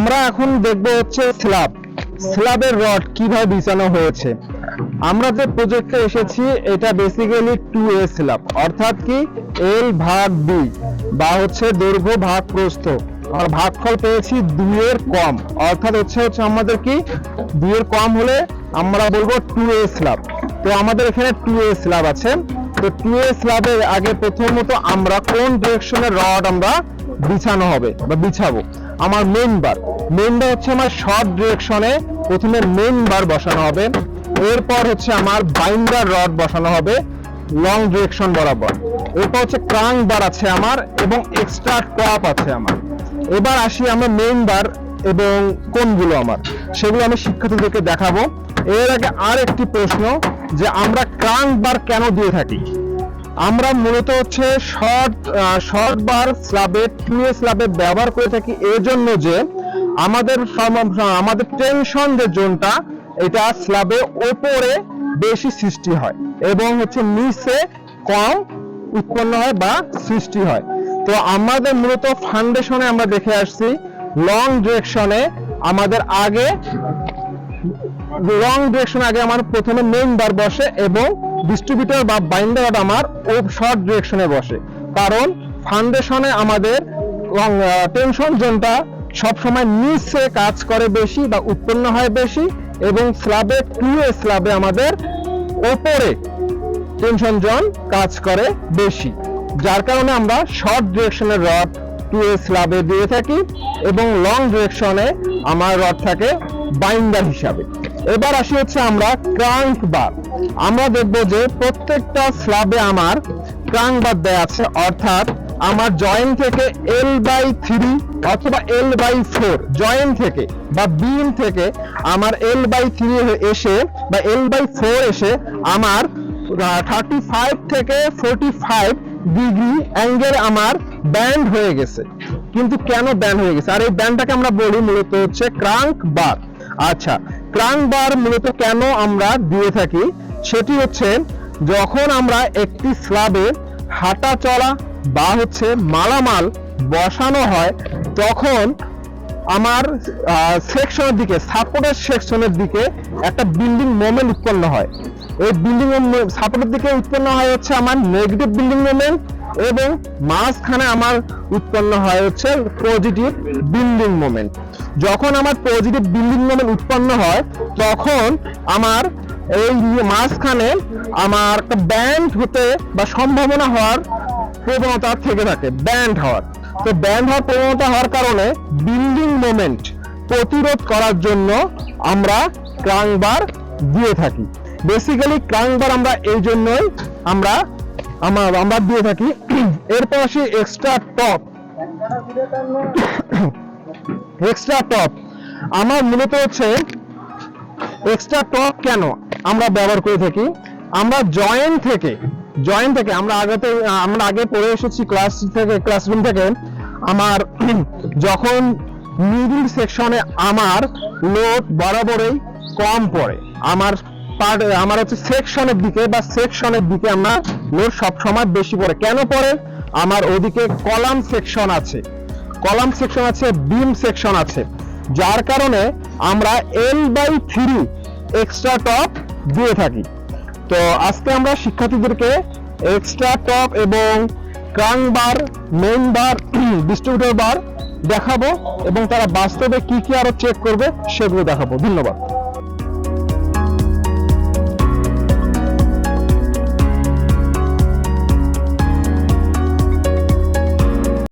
আমরা এখন দেখব হচ্ছে স্ল্যাবের রড কিভাবে বিছানো হয়েছে। আমরা যে প্রজেক্টে এসেছি এটা বেসিক্যালি 2A স্ল্যাব, অর্থাৎ কি L ভাগ B বা হচ্ছে দৈর্ঘ্য ভাগ প্রস্থ। আর ভাগফল পেয়েছি 2 এর কম, অর্থাৎ হচ্ছে আমাদের কি 2 এর কম হলে আমরা বলবো 2A স্ল্যাব। তো আমাদের এখানে 2A স্ল্যাব আছে। তো 2A স্ল্যাবের আগে প্রথমত আমরা কোন ডিরেকশনের রড আমরা বিছানো হবে বা বিছাবো। আমার মেইন বার হচ্ছে আমার শর্ট ডিরেকশনে প্রথমে মেইন বার বসানো হবে, এরপর হচ্ছে আমার বাইন্ডার রড বসানো হবে লং ডিরেকশন বরাবর, এরপর হচ্ছে ক্রাঙ্ক বার আছে আমার এবং এক্সট্রা টপ আছে আমার। এবার আসি আমরা মেইন বার এবং কোনগুলো আমার সেগুলো আমি শিক্ষার্থীদেরকে দেখাবো। এর আগে আর একটি প্রশ্ন যে আমরা ক্রাঙ্ক বার কেন দিয়ে থাকি। আমরা মূলত হচ্ছে শর্ট বার স্ল্যাবে 2A স্ল্যাবে ব্যবহার করে থাকি এই জন্য যে আমাদের টেনশন যে জোনটা এটা স্ল্যাবে উপরে বেশি সৃষ্টি হয় এবং হচ্ছে নিচে কম উৎপন্ন হয় বা সৃষ্টি হয়। তো আমাদের মূলত ফাউন্ডেশনে আমরা দেখে আসছি লং ডিরেকশনে আমার প্রথমে মেইন বার বসে এবং ডিস্ট্রিবিউটর বা বাইন্ডার রড আমার শর্ট ডিরেকশনে বসে, কারণ ফাউন্ডেশনে আমাদের টেনশন জোনটা সবসময় নিচে কাজ করে বেশি বা উৎপন্ন হয় বেশি এবং স্ল্যাবে 2A স্ল্যাবে আমাদের উপরে টেনশন জোন কাজ করে বেশি, যার কারণে আমরা শর্ট ডিরেকশনের রড 2A স্ল্যাবে দিয়ে থাকি এবং লং ডিরেকশনে আমার রড থাকে বাইন্ডার হিসাবে। এবার আসি হচ্ছে আমরা ক্রাঙ্ক বার। আমরা দেখব যে প্রত্যেকটা স্ল্যাবে আমার ক্রাঙ্ক বার দেয়া আছে, অর্থাৎ আমার জয়েন্ট থেকে L/3 অথবা L/4 জয়েন্ট থেকে বা বিম থেকে আমার L/3 এসে বা L/4 এসে আমার 35 থেকে 45 ডিগ্রি অ্যাঙ্গেল আমার ব্যান্ড হয়ে গেছে। কিন্তু কেন ব্যান্ড হয়ে গেছে, আর এই ব্যান্ডটাকে আমরা বলি মূলত হচ্ছে ক্রাঙ্ক বার। আচ্ছা, ক্রাঙ্ক বার মূলত কেন আমরা দিয়ে থাকি সেটি হচ্ছে যখন আমরা একটি স্ল্যাবে হাঁটা চলা বা হচ্ছে মালামাল বসানো হয় তখন আমার সেকশনের দিকে সাপোর্টের সেকশনের দিকে একটা বিল্ডিং মোমেন্ট উৎপন্ন হয়। এই বিল্ডিং সাপোর্টের দিকে উৎপন্ন হয় হচ্ছে আমার নেগেটিভ বিল্ডিং মোমেন্ট এবং মাঝখানে আমার উৎপন্ন হয় হচ্ছে পজিটিভ বিল্ডিং মোমেন্ট। যখন আমার পজিটিভ বিল্ডিং মোমেন্ট উৎপন্ন হয় তখন আমার এই মাঝখানে আমার একটা ব্যান্ড হতে বা সম্ভাবনা হওয়ার প্রবণতা থেকে থাকে, ব্যান্ড হওয়ার। তো ব্যান্ড হওয়ার প্রবণতা হওয়ার কারণে বিল্ডিং মোমেন্ট প্রতিরোধ করার জন্য আমরা ক্রাঙ্ক বার দিয়ে থাকি। বেসিক্যালি ক্রাঙ্ক বার আমরা এই জন্যই আমরা দিয়ে থাকি। এরপর আসি এক্সট্রা টপ। আমার মূলত হচ্ছে এক্সট্রা টপ কেন আমরা ব্যবহার করে থাকি। আমরা জয়েন্ট থেকে আমরা আগে পড়ে এসেছি ক্লাসরুম থেকে আমার যখন মিডল সেকশনে আমার লোড বরাবরই কম পড়ে, আমার হচ্ছে সেকশনের দিকে আমরা লোড সবসময় বেশি পড়ে। কেন পড়ে, আমার ওদিকে কলাম সেকশন আছে বিম সেকশন আছে, যার কারণে আমরা L/3 এক্সট্রা টপ দিয়ে থাকি। তো আজকে আমরা শিক্ষার্থীদেরকে এক্সট্রা টপ এবং ক্রাঙ্ক বার, মেইন বার, ডিস্ট্রিবিউটর বার দেখাবো এবং তারা বাস্তবে কি আরো চেক করবে সেগুলো দেখাবো। ধন্যবাদ।